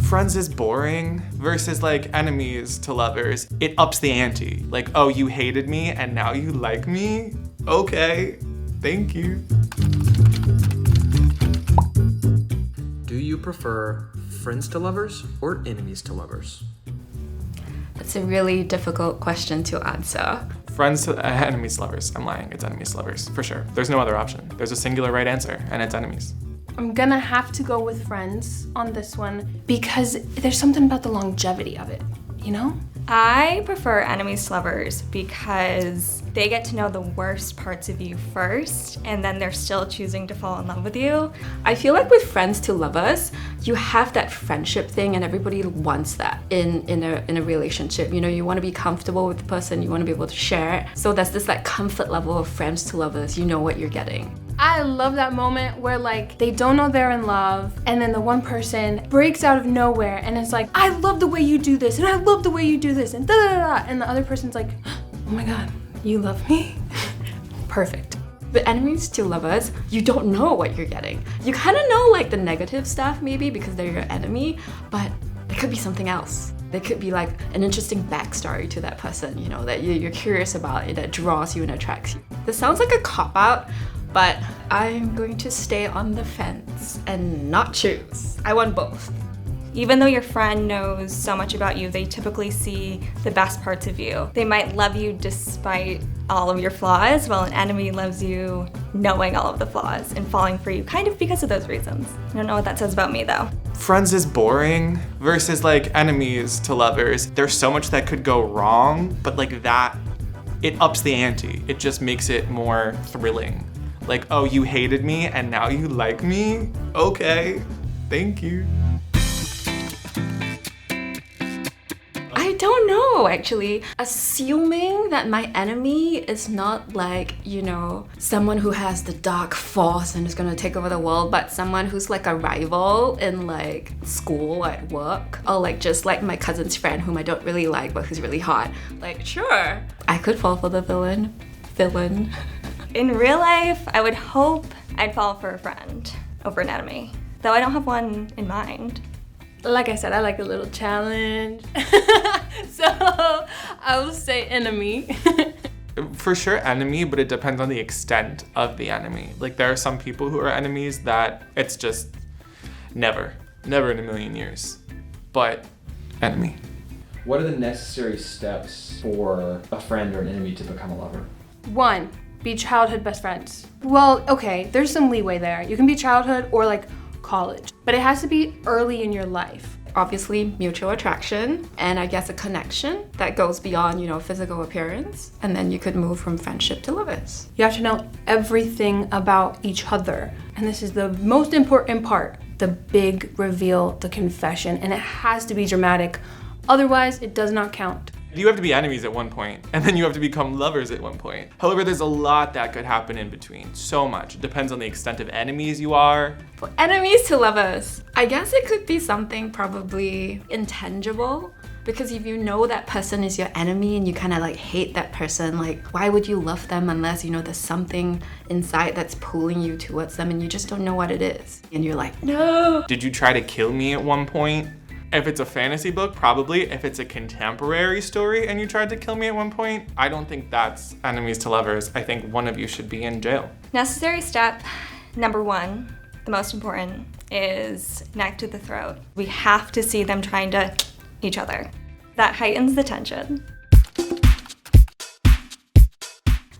friends is boring versus like enemies to lovers. It ups the ante. Like, oh, you hated me and now you like me? Okay, thank you. Do you prefer friends to lovers or enemies to lovers? That's a really difficult question to answer. Friends to enemies to lovers. I'm lying, it's enemies to lovers, for sure. There's no other option. There's a singular right answer, and it's enemies. I'm gonna have to go with friends on this one because there's something about the longevity of it, you know? I prefer enemies to lovers because they get to know the worst parts of you first, and then they're still choosing to fall in love with you. I feel like with friends to lovers, you have that friendship thing, and everybody wants that in a relationship. You know, you want to be comfortable with the person, you want to be able to share it. So there's this like comfort level of friends to lovers. You know what you're getting. I love that moment where like they don't know they're in love and then the one person breaks out of nowhere and it's like, I love the way you do this and I love the way you do this and da da da, and the other person's like, oh my god, you love me? Perfect. With enemies to lovers, you don't know what you're getting. You kind of know like the negative stuff maybe because they're your enemy, but it could be something else. There could be like an interesting backstory to that person, you know, that you're curious about, that draws you and attracts you. This sounds like a cop-out, but I'm going to stay on the fence and not choose. I want both. Even though your friend knows so much about you, they typically see the best parts of you. They might love you despite all of your flaws, while an enemy loves you knowing all of the flaws and falling for you kind of because of those reasons. I don't know what that says about me though. Friends is boring versus like enemies to lovers. There's so much that could go wrong, but like that, it ups the ante. It just makes it more thrilling. Like, oh, you hated me and now you like me? Okay, thank you. I don't know, actually. Assuming that my enemy is not like, you know, someone who has the dark force and is gonna take over the world, but someone who's like a rival in like school, at work, or like just like my cousin's friend whom I don't really like but who's really hot. Like, sure, I could fall for the villain. In real life, I would hope I'd fall for a friend over an enemy, though I don't have one in mind. Like I said, I like a little challenge. So I will say enemy. For sure enemy, but it depends on the extent of the enemy. Like there are some people who are enemies that it's just never in a million years. But enemy. What are the necessary steps for a friend or an enemy to become a lover? 1, be childhood best friends. Well, okay, there's some leeway there. You can be childhood or like college, but it has to be early in your life. Obviously, mutual attraction, and I guess a connection that goes beyond, you know, physical appearance, and then you could move from friendship to lovers. You have to know everything about each other, and this is the most important part, the big reveal, the confession, and it has to be dramatic, otherwise it does not count. You have to be enemies at one point, and then you have to become lovers at one point. However, there's a lot that could happen in between. So much. It depends on the extent of enemies you are. For enemies to lovers, I guess it could be something probably intangible, because if you know that person is your enemy and you kind of like hate that person, like why would you love them unless you know there's something inside that's pulling you towards them and you just don't know what it is. And you're like, no. Did you try to kill me at one point? If it's a fantasy book, probably. If it's a contemporary story and you tried to kill me at one point, I don't think that's enemies to lovers. I think one of you should be in jail. Necessary step number 1, the most important, is neck to the throat. We have to see them trying to each other. That heightens the tension.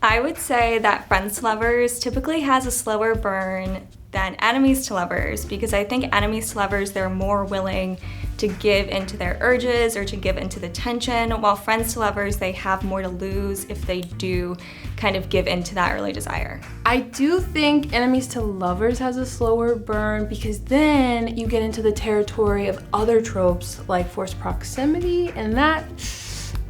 I would say that friends to lovers typically has a slower burn than enemies to lovers, because I think enemies to lovers, they're more willing to give into their urges or to give into the tension, while friends to lovers, they have more to lose if they do kind of give into that early desire. I do think enemies to lovers has a slower burn because then you get into the territory of other tropes like forced proximity, and that,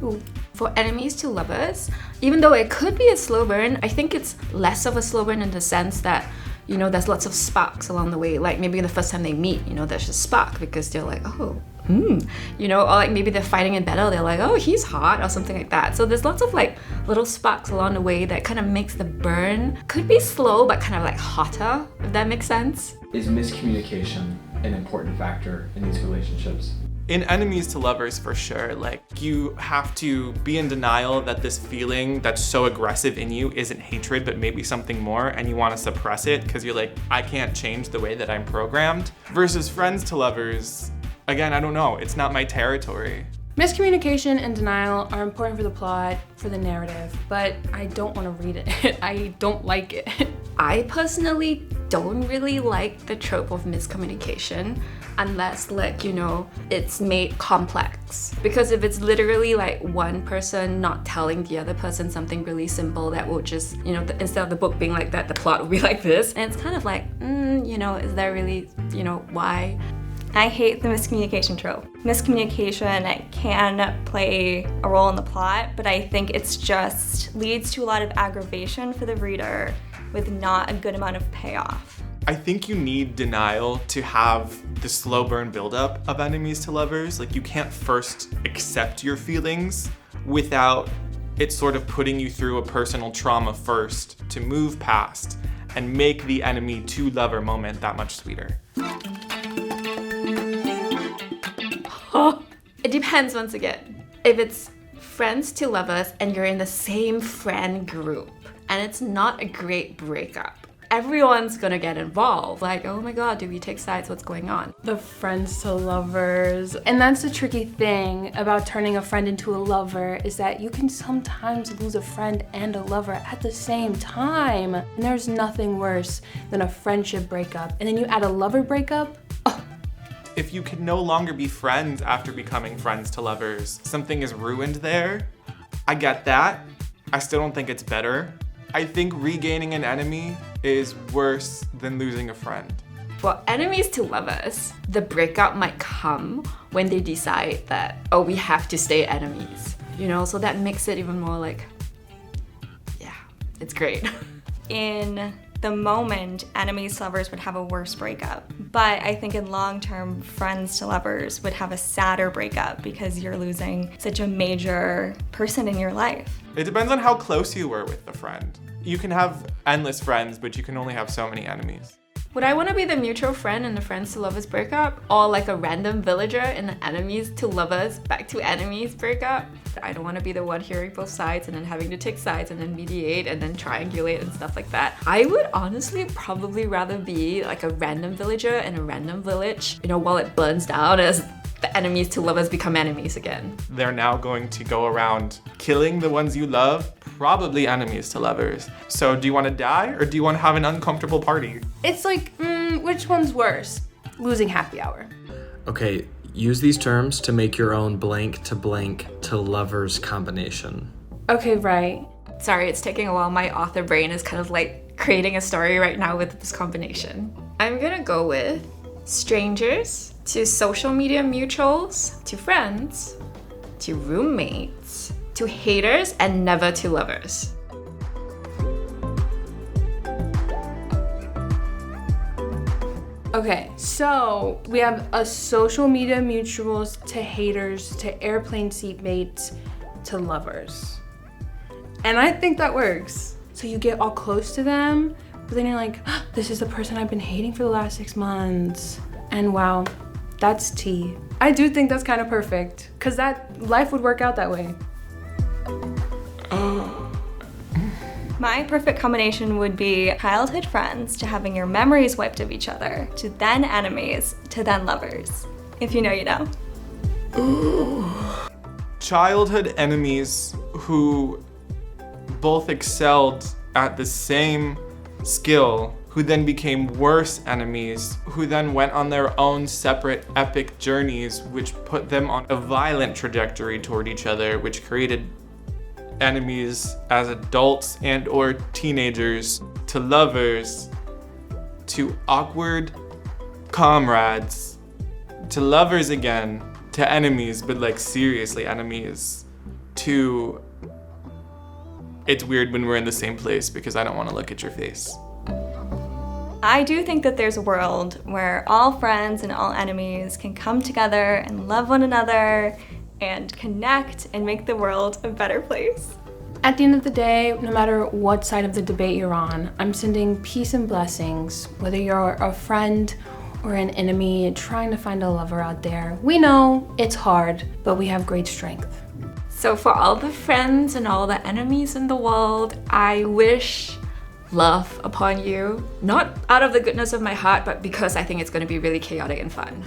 ooh. For enemies to lovers, even though it could be a slow burn, I think it's less of a slow burn in the sense that, you know, there's lots of sparks along the way. Like maybe the first time they meet, you know, there's a spark because they're like, oh, you know, or like maybe they're fighting in battle, they're like, oh, he's hot or something like that. So there's lots of like little sparks along the way that kind of makes the burn, could be slow, but kind of like hotter, if that makes sense. Is miscommunication an important factor in these relationships? In enemies to lovers, for sure, like you have to be in denial that this feeling that's so aggressive in you isn't hatred, but maybe something more, and you want to suppress it because you're like, I can't change the way that I'm programmed. Versus friends to lovers, again, I don't know, it's not my territory. Miscommunication and denial are important for the plot, for the narrative, but I don't want to read it. I don't like it. I personally don't really like the trope of miscommunication unless, like, you know, it's made complex. Because if it's literally like one person not telling the other person something really simple that will just, you know, instead of the book being like that, the plot will be like this. And it's kind of like, you know, is there really, you know, why? I hate the miscommunication trope. Miscommunication can play a role in the plot, but I think it's just leads to a lot of aggravation for the reader with not a good amount of payoff. I think you need denial to have the slow burn buildup of enemies to lovers. Like, you can't first accept your feelings without it sort of putting you through a personal trauma first to move past and make the enemy to lover moment that much sweeter. It depends once again. If it's friends to lovers and you're in the same friend group and it's not a great breakup, everyone's gonna get involved. Like, oh my god, do we take sides? What's going on? The friends to lovers. And that's the tricky thing about turning a friend into a lover, is that you can sometimes lose a friend and a lover at the same time. And there's nothing worse than a friendship breakup. And then you add a lover breakup. If you can no longer be friends after becoming friends to lovers, something is ruined there. I get that. I still don't think it's better. I think regaining an enemy is worse than losing a friend. For enemies to lovers, the breakup might come when they decide that, oh, we have to stay enemies. You know, so that makes it even more like, yeah, it's great. In the moment, enemies to lovers would have a worse breakup. But I think in long term, friends to lovers would have a sadder breakup because you're losing such a major person in your life. It depends on how close you were with the friend. You can have endless friends, but you can only have so many enemies. Would I want to be the mutual friend in the friends to lovers breakup? Or like a random villager in the enemies to lovers back to enemies breakup? I don't want to be the one hearing both sides and then having to take sides and then mediate and then triangulate and stuff like that. I would honestly probably rather be like a random villager in a random village, you know, while it burns down as the enemies to lovers become enemies again. They're now going to go around killing the ones you love, probably enemies to lovers. So do you want to die or do you want to have an uncomfortable party? It's like, which one's worse? Losing happy hour. Okay, use these terms to make your own blank to lovers combination. Okay, right. Sorry, it's taking a while. My author brain is kind of like creating a story right now with this combination. I'm gonna go with strangers to social media mutuals to friends to roommates to haters and never to lovers. Okay, so we have a social media mutuals to haters to airplane seatmates to lovers. And I think that works. So you get all close to them, but then you're like, this is the person I've been hating for the last 6 months. And wow, that's tea. I do think that's kind of perfect, because that life would work out that way. My perfect combination would be childhood friends to having your memories wiped of each other, to then enemies, to then lovers. If you know, you know. Childhood enemies who both excelled at the same skill, who then became worse enemies, who then went on their own separate epic journeys, which put them on a violent trajectory toward each other, which created enemies as adults and or teenagers, to lovers, to awkward comrades, to lovers again, to enemies, but like seriously enemies, to it's weird when we're in the same place because I don't want to look at your face. I do think that there's a world where all friends and all enemies can come together and love one another and connect and make the world a better place. At the end of the day, no matter what side of the debate you're on, I'm sending peace and blessings, whether you're a friend or an enemy trying to find a lover out there, we know it's hard, but we have great strength. So for all the friends and all the enemies in the world, I wish love upon you. Not out of the goodness of my heart, but because I think it's going to be really chaotic and fun.